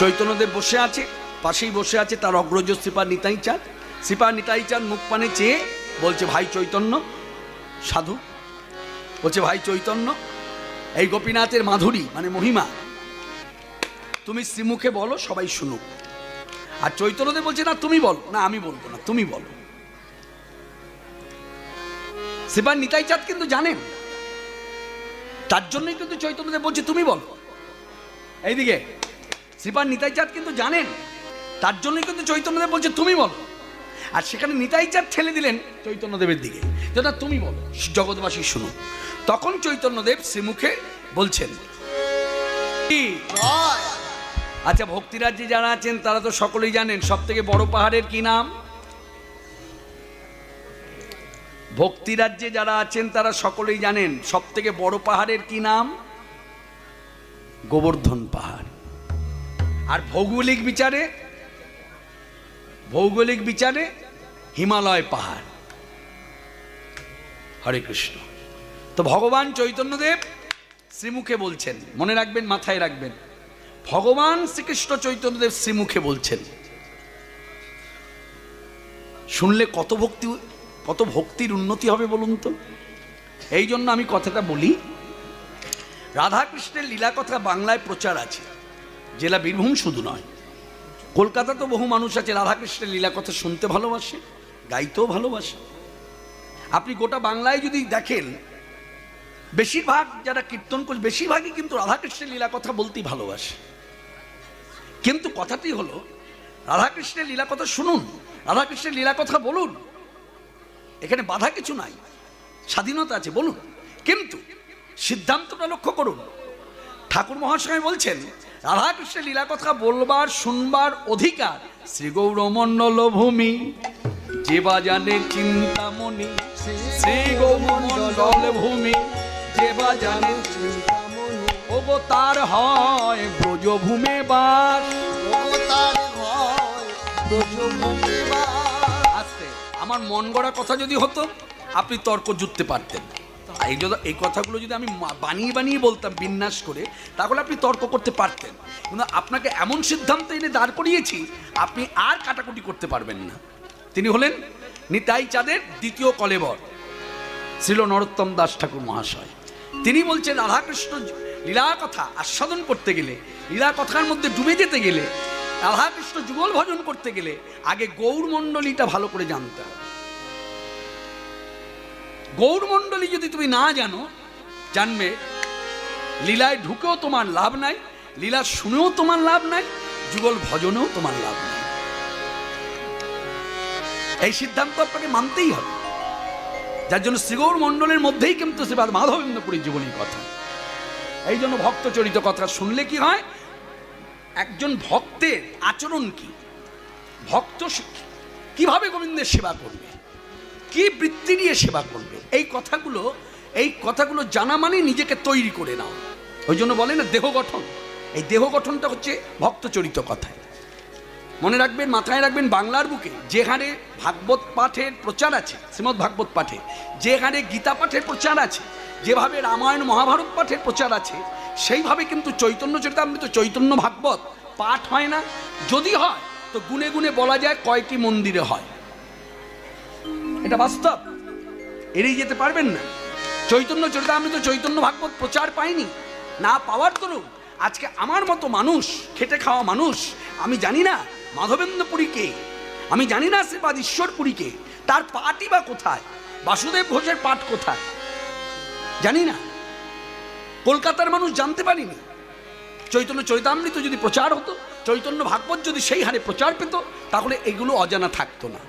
চৈতন্যদেব বসে আছে, পাশেই বসে আছে তার অগ্রজ শ্রীপাদ নিতাই চাঁদ। শ্রীপাদ নিতাই চাঁদ মুখ পানে চেয়ে বলছে, ভাই চৈতন্য, সাধু বলছে, ভাই চৈতন্য, এই গোপীনাথের মাধুরী মানে মহিমা তুমি শ্রীমুখে বলো, সবাই শুনুক। আর চৈতন্যদেব বলছে, না তুমি বলো। না আমি বলবো না, তুমি বলো। শ্রীপাদ নিতাই চাঁদ কিন্তু জানেন, তার জন্যই কিন্তু চৈতন্যদেব বলছে তুমি বলো। এইদিকে শ্রীপাদ নিতাই চাঁদ কিন্তু জানেন, তার জন্যই কিন্তু চৈতন্যদেব বলছে তুমি বলো। আর সেখানে নিতাই চাঁদ ঠেলে দিলেন চৈতন্যদেবের দিকে, যেটা তুমি বলো, জগৎবাসী শুনো। তখন চৈতন্যদেব শ্রীমুখে বলছেন, আচ্ছা ভক্তিরাজ্যে যারা আছেন তারা তো সকলেই জানেন সব থেকে বড় পাহাড়ের কি নাম? ভক্তিরাজ্যে যারা আছেন তারা সকলেই জানেন সব থেকে বড় পাহাড়ের কি নাম? গোবর্ধন পাহাড়। আর ভৌগোলিক বিচারে হিমালয় পাহাড়। হরে কৃষ্ণ। তো ভগবান চৈতন্যদেব শ্রীমুখে বলছেন, মনে রাখবেন, মাথায় রাখবেন, ভগবান শ্রীকৃষ্ণ চৈতন্যদেব শ্রীমুখে বলছেন। শুনলে কত ভক্তির উন্নতি হবে বলুন তো। এই জন্য আমি কথাটা বলি, রাধাকৃষ্ণের লীলা কথা বাংলায় প্রচার আছে, জেলা বীরভূম শুধু নয়, কলকাতা তো বহু মানুষ আছে রাধাকৃষ্ণের লীলা কথা শুনতে ভালোবাসে, গাইতেও ভালোবাসে। আপনি গোটা বাংলায় যদি দেখেন, বেশিরভাগ যারা কীর্তন করে বেশিরভাগই কিন্তু রাধাকৃষ্ণের লীলা কথা বলতেই ভালোবাসে। কিন্তু কথাটি হলো, রাধাকৃষ্ণের লীলা কথা শুনুন, রাধাকৃষ্ণের লীলা কথা বলুন, এখানে বাধা কিছু নাই, স্বাধীনতা আছে, বলুন। কিন্তু সিদ্ধান্তটা লক্ষ্য করুন। ঠাকুর মহাশয় বলছেন, রাধাকৃষ্ণের লীলা কথা বলবার শুনবার অধিকার শ্রী গৌরমণ্ডল ভূমি, যে বাজানে চিন্তামণি, শ্রী গৌরমণ্ডল ভূমি, যে বাজানে চিন্তামণি, ওগো তার হয় ব্রজভূমে বাস, ওগো তার হয় ব্রজভূমে বাস। আস্তে, আমার মন গড়া কথা যদি হতো আপনি তর্ক জুড়তে পারতেন। এই কথাগুলো যদি আমি বানিয়ে বলতাম বিন্যাস করে, তাহলে আপনি তর্ক করতে পারতেন। কিন্তু আপনাকে এমন সিদ্ধান্ত এনে দাঁড় করিয়েছি, আপনি আর কাটাকুটি করতে পারবেন না। তিনি হলেন নিতাই চাঁদের দ্বিতীয় কলেবর শ্রীল নরোত্তম দাস ঠাকুর মহাশয়। তিনি বলছেন, রাধাকৃষ্ণ লীলা কথা আস্বাদন করতে গেলে, লীলা কথার মধ্যে ডুবে যেতে গেলে, রাধাকৃষ্ণ যুগল ভজন করতে গেলে আগে গৌরমণ্ডলীটা ভালো করে জানতে হবে। গৌরমণ্ডলী যদি তুমি না জানবে, লীলায় ঢুকেও তোমার লাভ নাই, লীলা শুনেও তোমার লাভ নাই, যুগল ভজনেও তোমার লাভ নাই। এই সিদ্ধান্ত আপনাকে মানতেই হবে। যার জন্য শ্রীগৌর মণ্ডলের মধ্যেই কিন্তু শ্রীপাদ মাধবেন্দ্রপুরীর জীবনীর কথা। এই জন্য ভক্ত চরিত কথা শুনলে কি হয়, একজন ভক্তের আচরণ কি, ভক্ত কিভাবে গোবিন্দের সেবা করবে, কি বৃত্তি নিয়ে সেবা করবে, এই কথাগুলো জানা মানে নিজেকে তৈরি করে নাও। ওই জন্য বলে না দেহ গঠন, এই দেহ গঠনটা হচ্ছে ভক্ত চরিত কথায়। মনে রাখবেন, মাথায় রাখবেন, বাংলার বুকে যে হারে ভাগবত পাঠের প্রচার আছে, শ্রীমদ্ ভাগবত পাঠে, যে হারে গীতা পাঠের প্রচার আছে, যেভাবে রামায়ণ মহাভারত পাঠের প্রচার আছে, সেইভাবে কিন্তু চৈতন্য চরিতামৃত, চৈতন্য ভাগবত পাঠ হয় না। যদি হয় তো গুনে গুনে বলা যায় কয়টি মন্দিরে হয়। এটা বাস্তব, এড়িয়ে যেতে পারবেন না। চৈতন্য চরিতামৃত, চৈতন্য ভাগবত প্রচার পাইনি, না পাওয়ার দরুন আজকে আমার মতো মানুষ, খেটে খাওয়া মানুষ, আমি জানি না মাধবেন্দ্রপুরীকে, আমি জানি না শ্রীপাদ ঈশ্বরপুরীকে, তার পাঠই বা কোথায়, বাসুদেব ঘোষের পাঠ কোথায় জানি না। কলকাতার মানুষ জানতে পারিনি। চৈতন্য চরিতামৃত যদি প্রচার হতো, চৈতন্য ভাগবত যদি সেই হারে প্রচার পেত, তাহলে এগুলো অজানা থাকতো না।